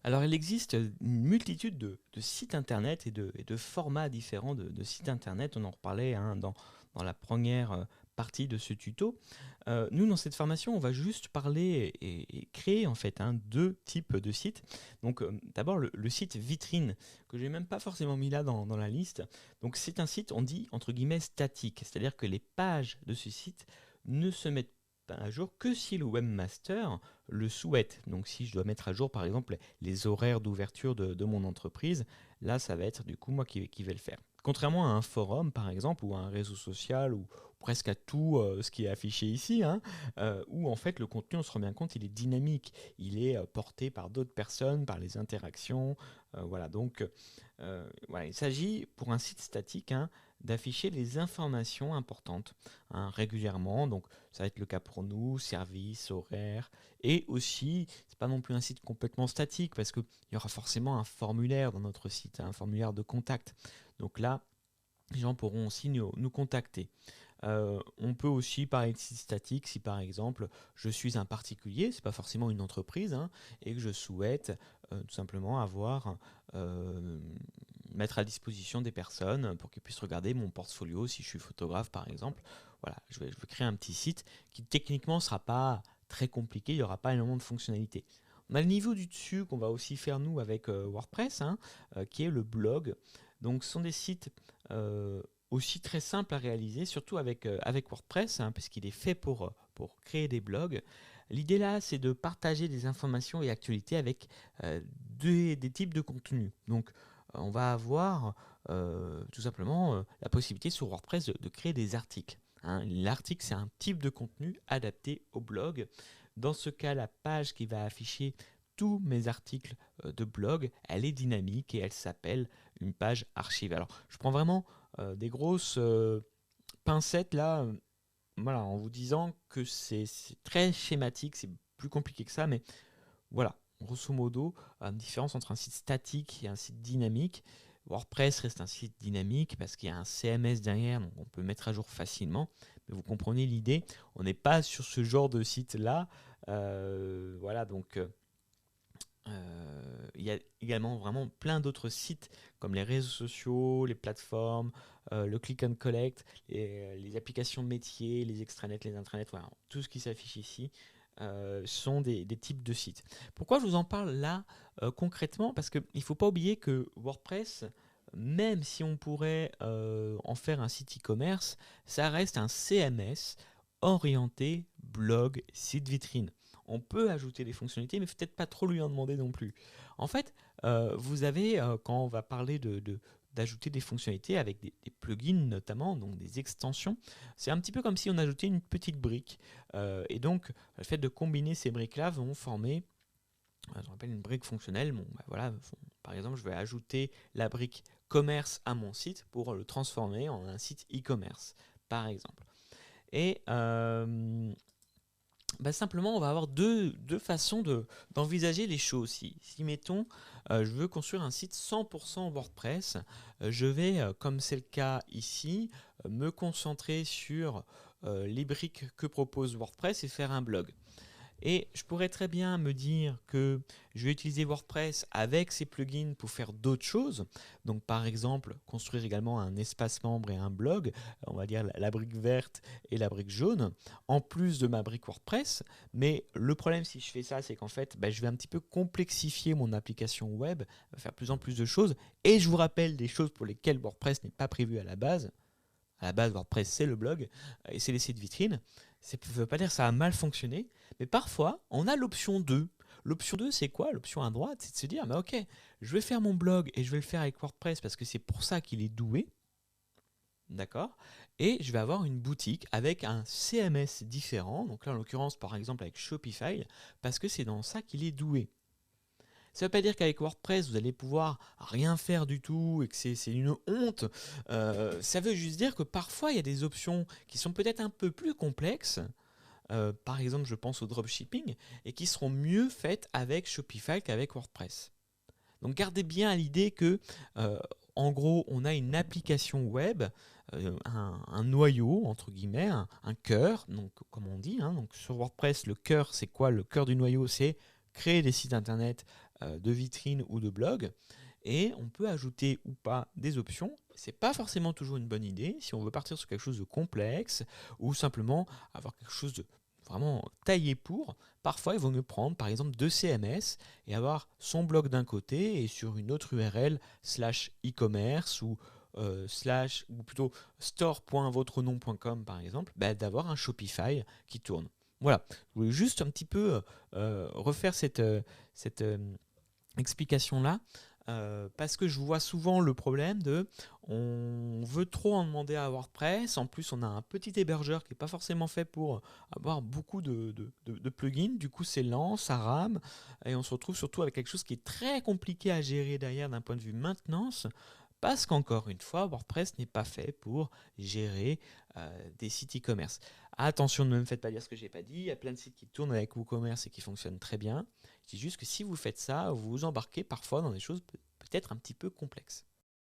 Alors, il existe une multitude de sites internet et de formats différents de sites internet. On en reparlait hein, dans la première partie de ce tuto. Nous, dans cette formation, on va juste parler et créer en fait hein, deux types de sites. Donc, d'abord, le site vitrine, que j'ai même pas forcément mis là dans la liste. Donc, c'est un site, on dit entre guillemets statique, c'est-à-dire que les pages de ce site ne se mettent pas à jour que si le webmaster le souhaite. Donc si je dois mettre à jour par exemple les horaires d'ouverture de mon entreprise, là ça va être du coup moi qui vais le faire. Contrairement à un forum par exemple ou à un réseau social ou presque à tout ce qui est affiché ici, hein, où en fait le contenu on se rend bien compte il est dynamique, il est porté par d'autres personnes, par les interactions, voilà donc voilà, il s'agit pour un site statique hein, d'afficher les informations importantes hein, régulièrement, donc ça va être le cas pour nous, services, horaires, et aussi, c'est pas non plus un site complètement statique parce qu'il y aura forcément un formulaire dans notre site, un formulaire de contact. Donc là, les gens pourront aussi nous contacter. On peut aussi parler de site statique si par exemple je suis un particulier, c'est pas forcément une entreprise, hein, et que je souhaite tout simplement avoir mettre à disposition des personnes pour qu'ils puissent regarder mon portfolio si je suis photographe par exemple. Voilà, je vais créer un petit site qui techniquement ne sera pas très compliqué, il n'y aura pas énormément de fonctionnalités. On a le niveau du dessus qu'on va aussi faire nous avec WordPress, hein, qui est le blog. Donc ce sont des sites aussi très simples à réaliser, surtout avec WordPress, hein, parce qu'il est fait pour créer des blogs. L'idée là, c'est de partager des informations et actualités avec des types de contenus. Donc on va avoir tout simplement la possibilité sur WordPress de créer des articles. Hein. L'article, c'est un type de contenu adapté au blog. Dans ce cas, la page qui va afficher tous mes articles de blog, elle est dynamique et elle s'appelle une page archive. Alors, je prends vraiment des grosses pincettes là, voilà, en vous disant que c'est très schématique, c'est plus compliqué que ça, mais voilà, grosso modo, une différence entre un site statique et un site dynamique. WordPress reste un site dynamique parce qu'il y a un CMS derrière, donc on peut mettre à jour facilement. Mais vous comprenez l'idée, on n'est pas sur ce genre de site-là. Voilà, donc il y a également vraiment plein d'autres sites comme les réseaux sociaux, les plateformes, le click and collect, les applications de métier, les extranets, les intranets, voilà, tout ce qui s'affiche ici sont des types de sites. Pourquoi je vous en parle là concrètement? Parce qu'il ne faut pas oublier que WordPress, même si on pourrait en faire un site e-commerce, ça reste un CMS orienté blog, site vitrine. On peut ajouter des fonctionnalités, mais peut-être pas trop lui en demander non plus. En fait, vous avez, quand on va parler d'ajouter des fonctionnalités avec des plugins notamment, donc des extensions, c'est un petit peu comme si on ajoutait une petite brique. Et donc, le fait de combiner ces briques-là vont former ce qu'on appelle une brique fonctionnelle. Bon, bah voilà, par exemple, je vais ajouter la brique commerce à mon site pour le transformer en un site e-commerce, par exemple. Et bah, simplement, on va avoir deux façons d'envisager les choses. Si mettons, je veux construire un site 100% WordPress, je vais, comme c'est le cas ici, me concentrer sur les briques que propose WordPress et faire un blog. Et je pourrais très bien me dire que je vais utiliser WordPress avec ses plugins pour faire d'autres choses. Donc par exemple, construire également un espace membre et un blog, on va dire la brique verte et la brique jaune, en plus de ma brique WordPress. Mais le problème si je fais ça, c'est qu'en fait, je vais un petit peu complexifier mon application web, faire de plus en plus de choses. Et je vous rappelle des choses pour lesquelles WordPress n'est pas prévu à la base. À la base, WordPress, c'est le blog et c'est les sites vitrines. Ça ne veut pas dire que ça a mal fonctionné, mais parfois, on a l'option 2. L'option 2, c'est quoi? L'option à droite, c'est de se dire, mais ok, je vais faire mon blog et je vais le faire avec WordPress parce que c'est pour ça qu'il est doué, d'accord? Et je vais avoir une boutique avec un CMS différent, donc là en l'occurrence par exemple avec Shopify, parce que c'est dans ça qu'il est doué. Ça ne veut pas dire qu'avec WordPress, vous allez pouvoir rien faire du tout et que c'est une honte. Ça veut juste dire que parfois, il y a des options qui sont peut-être un peu plus complexes. Par exemple, je pense au dropshipping et qui seront mieux faites avec Shopify qu'avec WordPress. Donc gardez bien à l'idée que, en gros, on a une application web, un noyau, entre guillemets, un cœur, donc, comme on dit. Hein, donc sur WordPress, le cœur, c'est quoi? Le cœur du noyau, c'est créer des sites internet de vitrine ou de blog. Et on peut ajouter ou pas des options. C'est pas forcément toujours une bonne idée si on veut partir sur quelque chose de complexe ou simplement avoir quelque chose de vraiment taillé pour. Parfois, il vaut mieux prendre par exemple deux CMS et avoir son blog d'un côté et sur une autre URL slash e-commerce ou plutôt store.votrenom.com par exemple, d'avoir un Shopify qui tourne. Voilà, je voulais juste un petit peu refaire cette explication-là. Parce que je vois souvent le problème de on veut trop en demander à WordPress, en plus on a un petit hébergeur qui n'est pas forcément fait pour avoir beaucoup de plugins, du coup c'est lent, ça rame, et on se retrouve surtout avec quelque chose qui est très compliqué à gérer derrière d'un point de vue maintenance, parce qu'encore une fois, WordPress n'est pas fait pour gérer des sites e-commerce. Attention, ne me faites pas dire ce que je n'ai pas dit, il y a plein de sites qui tournent avec WooCommerce et qui fonctionnent très bien. C'est juste que si vous faites ça, vous vous embarquez parfois dans des choses peut-être un petit peu complexes.